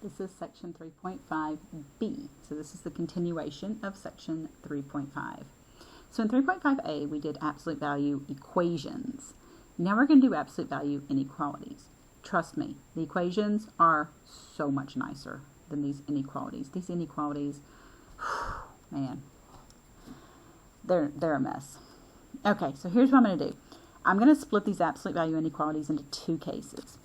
This is section 3.5b. So this is the continuation of section 3.5. So in 3.5a, we did absolute value equations. Now we're going to do absolute value inequalities. Trust me, the equations are so much nicer than these inequalities. These inequalities, man, they're a mess. Okay, so here's what I'm going to do. I'm going to split these absolute value inequalities into two cases.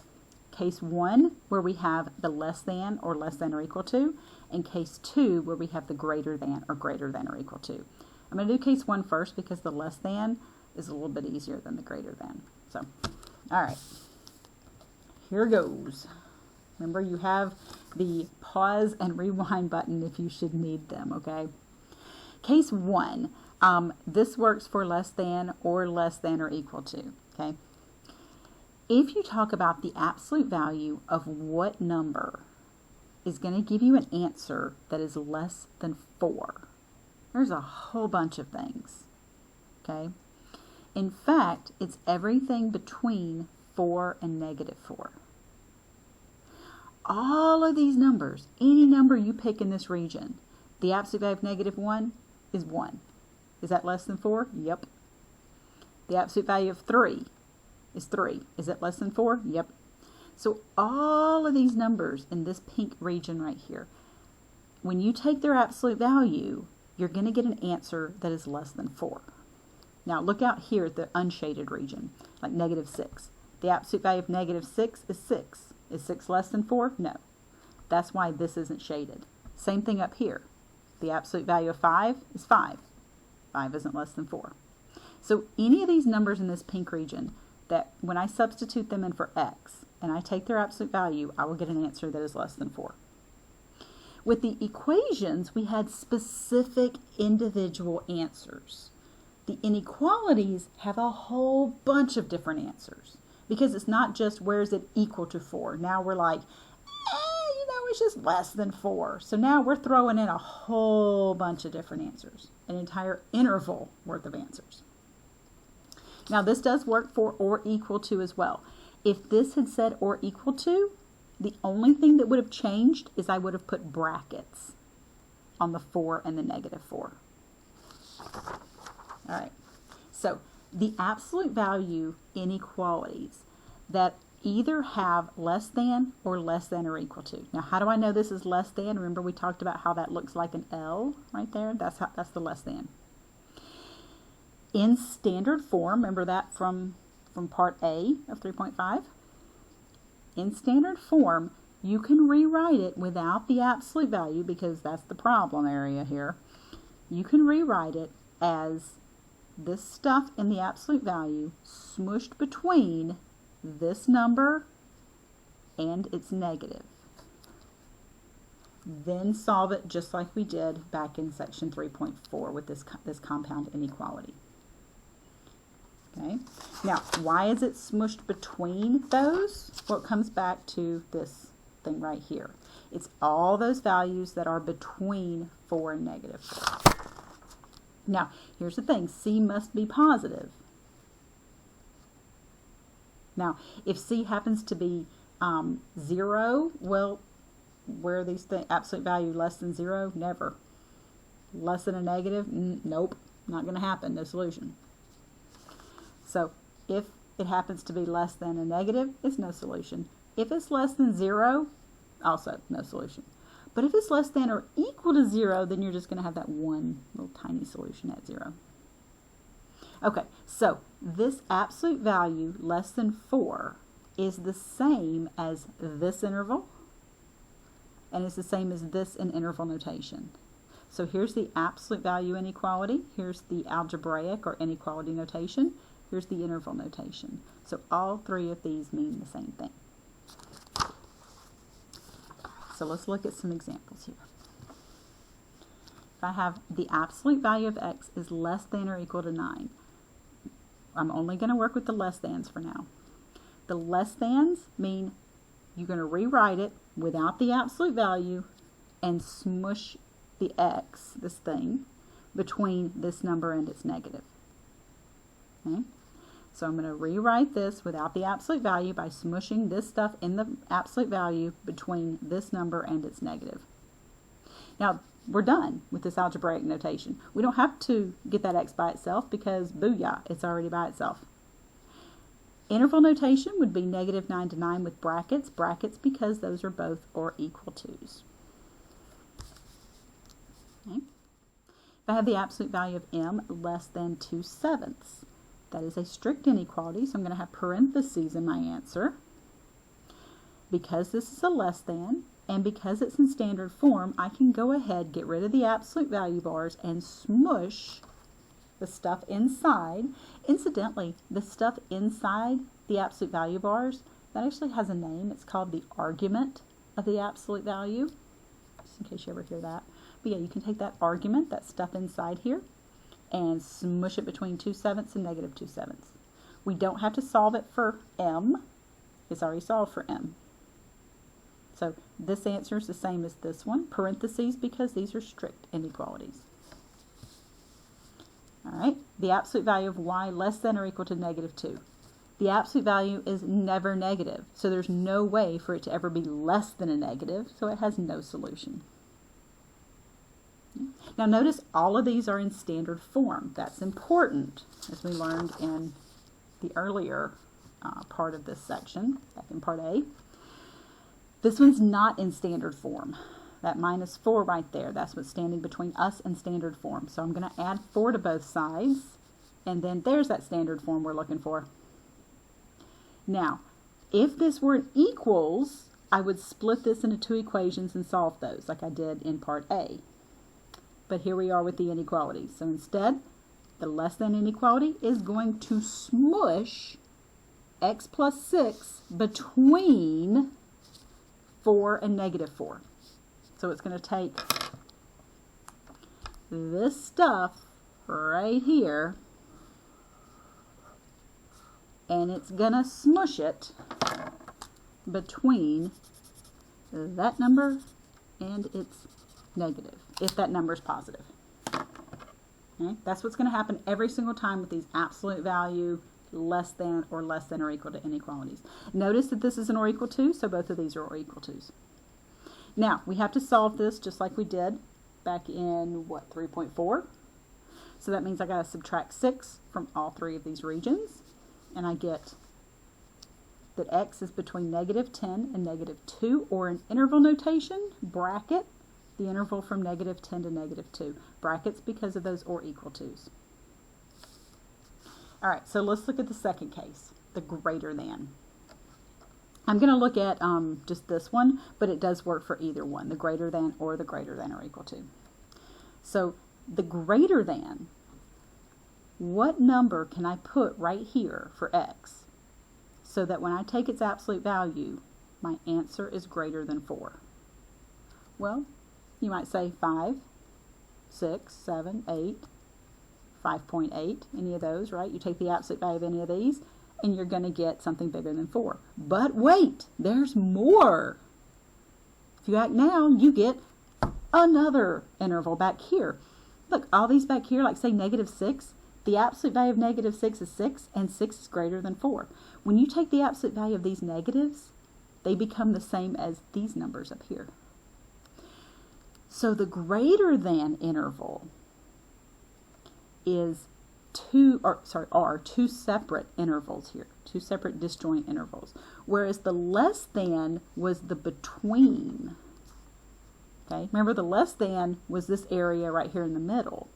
Case 1, where we have the less than or equal to, and case 2, where we have the greater than or equal to. I'm going to do case 1 first because the less than is a little bit easier than the greater than. So, all right, here goes. Remember, you have the pause and rewind button if you should need them, okay? Case 1, this works for less than or equal to, okay? If you talk about the absolute value of what number is going to give you an answer that is less than 4, there's a whole bunch of things, okay? In fact, it's everything between 4 and -4. All of these numbers, any number you pick in this region, the absolute value of -1 is 1. Is that less than 4? Yep. The absolute value of 3 is 3. Is it less than 4? Yep. So all of these numbers in this pink region right here, when you take their absolute value, you're going to get an answer that is less than 4. Now look out here at the unshaded region, like -6. The absolute value of -6 is 6. Is 6 less than 4? No. That's why this isn't shaded. Same thing up here. The absolute value of 5 is 5. 5 isn't less than 4. So any of these numbers in this pink region, that when I substitute them in for x and I take their absolute value, I will get an answer that is less than 4. With the equations, we had specific individual answers. The inequalities have a whole bunch of different answers because it's not just where is it equal to 4. Now we're like, it's just less than 4. So now we're throwing in a whole bunch of different answers, an entire interval worth of answers. Now this does work for or equal to as well. If this had said or equal to, the only thing that would have changed is I would have put brackets on the 4 and the -4. All right, so the absolute value inequalities that either have less than or equal to. Now how do I know this is less than? Remember we talked about how that looks like an L right there? That's the less than. In standard form, remember that from part A of 3.5? In standard form, you can rewrite it without the absolute value because that's the problem area here. You can rewrite it as this stuff in the absolute value smushed between this number and its negative. Then solve it just like we did back in section 3.4 with this compound inequality. Okay. Now, why is it smushed between those? Well, it comes back to this thing right here. It's all those values that are between 4 and -4. Now, here's the thing. C must be positive. Now, if C happens to be 0, well, where are these absolute value less than 0? Never. Less than a negative? Nope. Not going to happen. No solution. So if it happens to be less than a negative, it's no solution. If it's less than 0, also no solution. But if it's less than or equal to 0, then you're just going to have that one little tiny solution at 0. Okay, so this absolute value less than 4 is the same as this interval, and it's the same as this in interval notation. So here's the absolute value inequality. Here's the algebraic or inequality notation. Here's the interval notation. So all three of these mean the same thing. So let's look at some examples here. If I have the absolute value of x is less than or equal to 9, I'm only going to work with the less thans for now. The less thans mean you're going to rewrite it without the absolute value and smush the x, this thing, between this number and its negative. Okay? So I'm going to rewrite this without the absolute value by smushing this stuff in the absolute value between this number and its negative. Now, we're done with this algebraic notation. We don't have to get that x by itself because, booyah, it's already by itself. Interval notation would be -9 to 9 with brackets. Brackets because those are both or equal to's. Okay. If I have the absolute value of m less than 2/7, that is a strict inequality, so I'm going to have parentheses in my answer. Because this is a less than, and because it's in standard form, I can go ahead, get rid of the absolute value bars, and smush the stuff inside. Incidentally, the stuff inside the absolute value bars, that actually has a name. It's called the argument of the absolute value, just in case you ever hear that. But yeah, you can take that argument, that stuff inside here, and smush it between 2/7 and -2/7. We don't have to solve it for m. It's already solved for m. So this answer is the same as this one, parentheses, because these are strict inequalities. All right, the absolute value of y less than or equal to -2. The absolute value is never negative, so there's no way for it to ever be less than a negative, so it has no solution. Now notice all of these are in standard form. That's important, as we learned in the earlier part of this section, back in part A. This one's not in standard form. That -4 right there, that's what's standing between us and standard form. So I'm going to add 4 to both sides, and then there's that standard form we're looking for. Now, if this were an equals, I would split this into 2 equations and solve those, like I did in part A. But here we are with the inequalities. So instead, the less than inequality is going to smush x plus 6 between 4 and -4. So it's going to take this stuff right here and it's going to smush it between that number and its negative, if that number is positive. Okay? That's what's going to happen every single time with these absolute value less than or equal to inequalities. Notice that this is an or equal to, so both of these are or equal to's. Now, we have to solve this just like we did back in, 3.4? So that means I got to subtract 6 from all 3 of these regions, and I get that x is between -10 and -2, or in interval notation, bracket the interval from -10 to -2. Brackets because of those or equal to's. All right, so let's look at the second case, the greater than. I'm going to look at just this one, but it does work for either one, the greater than or the greater than or equal to. So the greater than, what number can I put right here for x so that when I take its absolute value, my answer is greater than 4? Well, you might say 5, 6, 7, 8, 5.8, any of those, right? You take the absolute value of any of these, and you're going to get something bigger than 4. But wait, there's more. If you act now, you get another interval back here. Look, all these back here, like say -6, the absolute value of -6 is 6, and 6 is greater than 4. When you take the absolute value of these negatives, they become the same as these numbers up here. So the greater than interval is are two separate intervals here, 2 separate disjoint intervals, whereas the less than was the between. Okay, remember the less than was this area right here in the middle.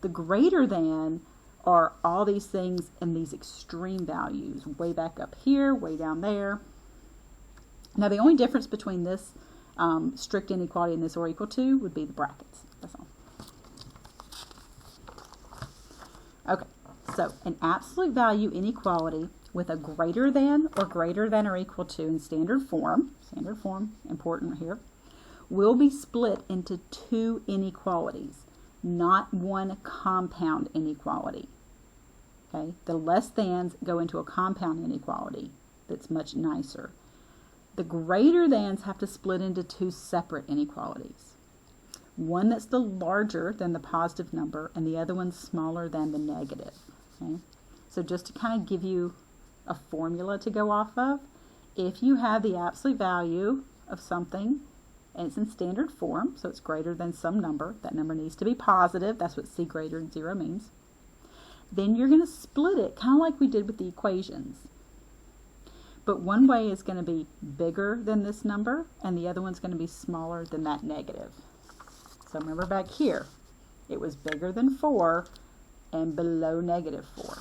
The greater than are all these things in these extreme values, way back up here, way down there. Now the only difference between this strict inequality and this or equal to would be the brackets. That's all. Okay, so an absolute value inequality with a greater than or equal to in standard form, important here, will be split into 2 inequalities, not one compound inequality. Okay, the less thans go into a compound inequality that's much nicer. The greater thans have to split into 2 separate inequalities. One that's the larger than the positive number, and the other one's smaller than the negative. Okay? So just to kind of give you a formula to go off of, if you have the absolute value of something and it's in standard form, so it's greater than some number, that number needs to be positive, that's what C greater than 0 means, then you're going to split it, kind of like we did with the equations. But one way is going to be bigger than this number, and the other one's going to be smaller than that negative. So remember back here, it was bigger than 4 and below negative 4.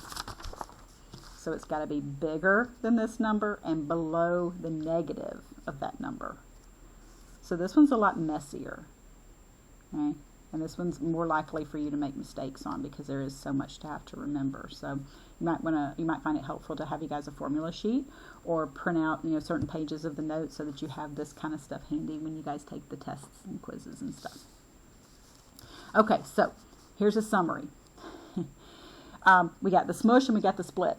So it's got to be bigger than this number and below the negative of that number. So this one's a lot messier. Okay? And this one's more likely for you to make mistakes on because there is so much to have to remember. So you might find it helpful to have you guys a formula sheet or print out certain pages of the notes so that you have this kind of stuff handy when you guys take the tests and quizzes and stuff. Okay, so here's a summary. We got the smush and we got the split.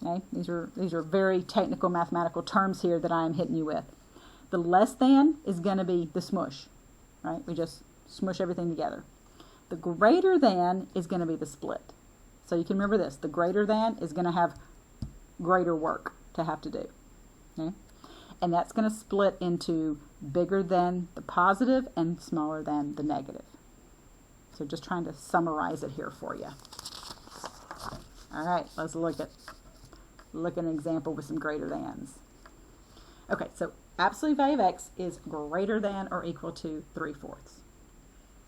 Okay, these are very technical mathematical terms here that I am hitting you with. The less than is going to be the smush, right? We just smush everything together. The greater than is going to be the split. So you can remember this. The greater than is going to have greater work to have to do. Okay? And that's going to split into bigger than the positive and smaller than the negative. So just trying to summarize it here for you. All right, let's look at an example with some greater thans. Okay, so absolute value of x is greater than or equal to 3/4. All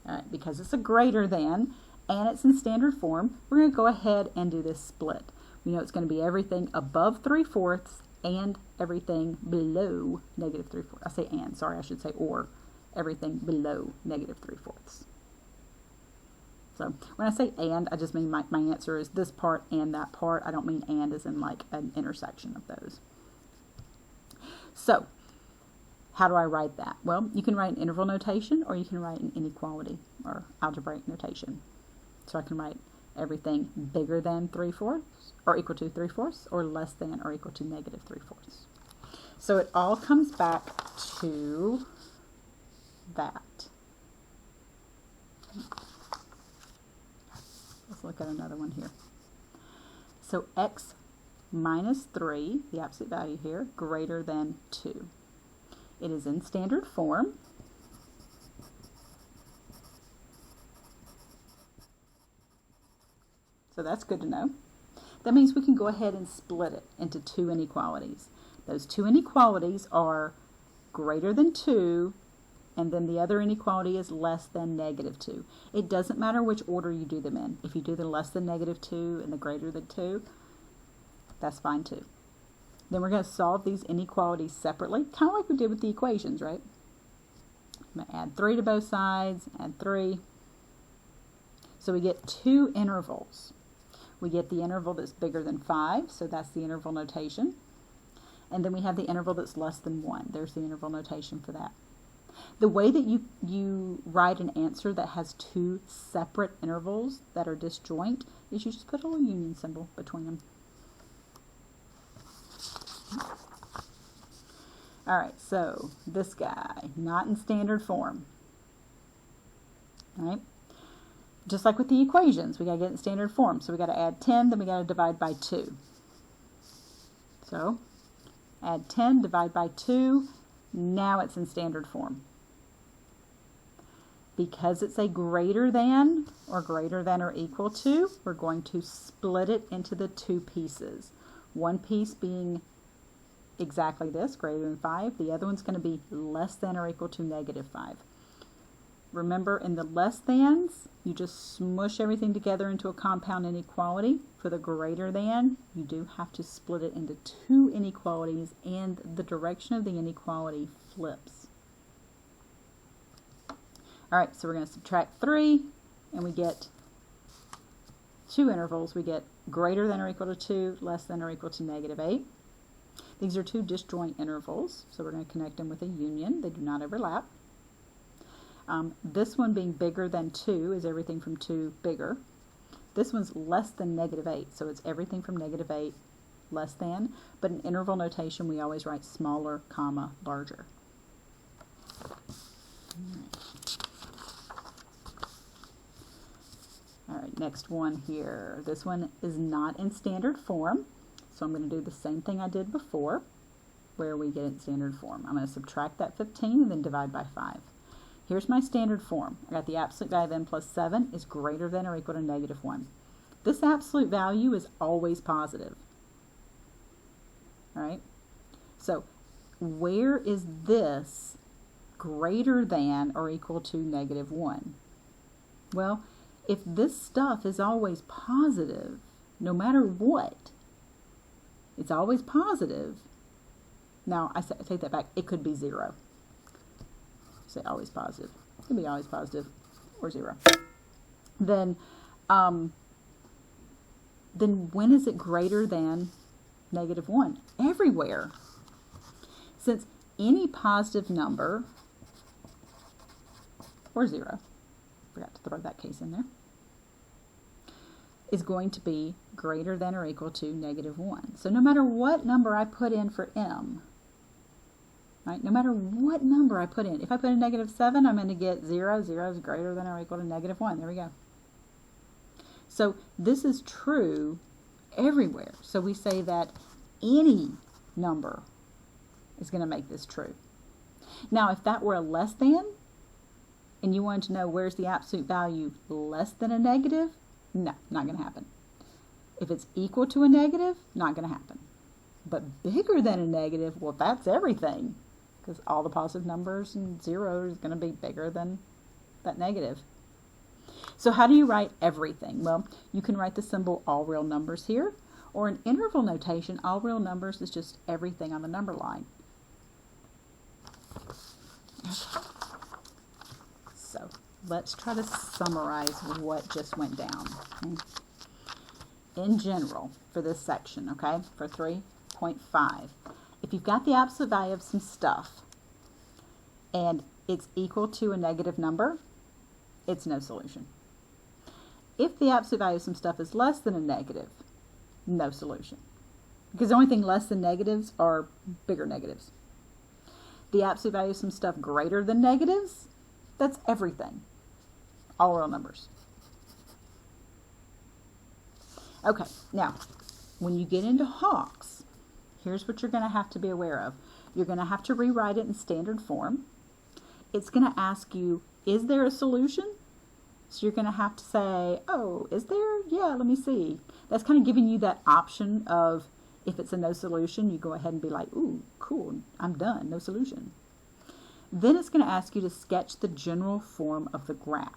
right, because it's a greater than and it's in standard form, we're going to go ahead and do this split. We know it's going to be everything above 3/4 and everything below negative 3/4. I say and, sorry, I should say or. Everything below negative 3/4. So when I say and, I just mean my answer is this part and that part. I don't mean and as in like an intersection of those. So how do I write that? Well, you can write an interval notation or you can write an inequality or algebraic notation. So I can write everything bigger than 3/4 or equal to 3/4 or less than or equal to negative 3/4. So it all comes back to that. Let's look at another one here. So x minus 3, the absolute value here, greater than 2. It is in standard form. So that's good to know. That means we can go ahead and split it into two inequalities. Those two inequalities are greater than 2, and then the other inequality is less than negative 2. It doesn't matter which order you do them in. If you do the less than negative 2 and the greater than 2, that's fine too. Then we're going to solve these inequalities separately, kind of like we did with the equations, right? I'm going to add 3 to both sides, add 3. So we get two intervals. We get the interval that's bigger than 5, so that's the interval notation. And then we have the interval that's less than 1. There's the interval notation for that. The way that you write an answer that has two separate intervals that are disjoint is you just put a little union symbol between them. All right, so this guy, not in standard form. All right, just like with the equations, we got to get it in standard form. So we got to add 10, then we got to divide by 2. So add 10, divide by 2. Now it's in standard form. Because it's a greater than or equal to, we're going to split it into the two pieces. One piece being exactly this, greater than 5. The other one's going to be less than or equal to negative 5. Remember, in the less thans, you just smush everything together into a compound inequality. For the greater than, you do have to split it into two inequalities, and the direction of the inequality flips. All right, so we're going to subtract 3, and we get two intervals. We get greater than or equal to 2, less than or equal to negative 8. These are two disjoint intervals, so we're going to connect them with a union. They do not overlap. This one being bigger than 2 is everything from 2 bigger. This one's less than negative 8, so it's everything from negative 8 less than. But in interval notation, we always write smaller, comma, larger. All right, right, next one here. This one is not in standard form, so I'm going to do the same thing I did before, where we get it in standard form. I'm going to subtract that 15 and then divide by 5. Here's my standard form. I got the absolute value of n plus 7 is greater than or equal to negative 1. This absolute value is always positive. All right? So where is this greater than or equal to negative 1? Well, if this stuff is always positive, no matter what, it's always positive. Now, I take that back. It could be 0. Say always positive. It could be always positive or 0. Then when is it greater than negative 1? Everywhere. Since any positive number, or 0, forgot to throw that case in there, is going to be greater than or equal to negative 1. So no matter what number I put in for m, right, no matter what number I put in, if I put in negative 7, I'm going to get 0. 0 is greater than or equal to negative 1. There we go. So this is true everywhere. So we say that any number is going to make this true. Now, if that were a less than, and you wanted to know where's the absolute value less than a negative, no, not going to happen. If it's equal to a negative, not going to happen. But bigger than a negative, well, that's everything, because all the positive numbers and 0 is going to be bigger than that negative. So how do you write everything? Well, you can write the symbol all real numbers here, or in interval notation, all real numbers is just everything on the number line. So let's try to summarize what just went down. Okay? In general, for this section, okay, for 3.5, if you've got the absolute value of some stuff and it's equal to a negative number, it's no solution. If the absolute value of some stuff is less than a negative, no solution. Because the only thing less than negatives are bigger negatives. The absolute value of some stuff greater than negatives, that's everything. All real numbers. Okay, now, when you get into Hawks, here's what you're going to have to be aware of. You're going to have to rewrite it in standard form. It's going to ask you, is there a solution? So you're going to have to say, oh, is there? Yeah, let me see. That's kind of giving you that option of, if it's a no solution, you go ahead and be like, ooh, cool, I'm done, no solution. Then it's going to ask you to sketch the general form of the graph.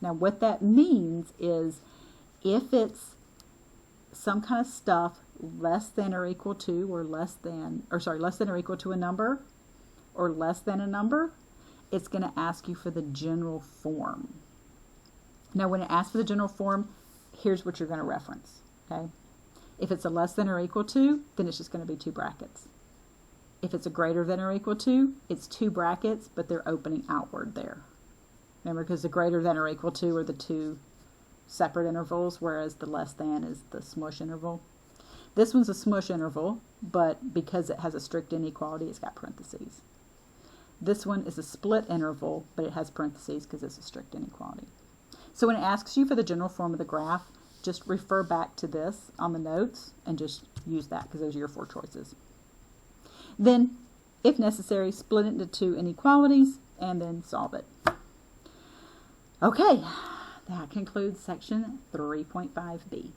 Now what that means is, if it's some kind of stuff less than or equal to, or less than or equal to a number, or less than a number, it's going to ask you for the general form. Now when it asks for the general form, here's what you're going to reference, okay? If it's a less than or equal to, then it's just going to be 2 brackets. If it's a greater than or equal to, it's 2 brackets, but they're opening outward there. Remember, because the greater than or equal to are the 2 separate intervals, whereas the less than is the smush interval. This one's a smush interval, but because it has a strict inequality, it's got parentheses. This one is a split interval, but it has parentheses because it's a strict inequality. So when it asks you for the general form of the graph, just refer back to this on the notes and just use that, because those are your 4 choices. Then, if necessary, split it into 2 inequalities and then solve it. Okay, that concludes section 3.5b.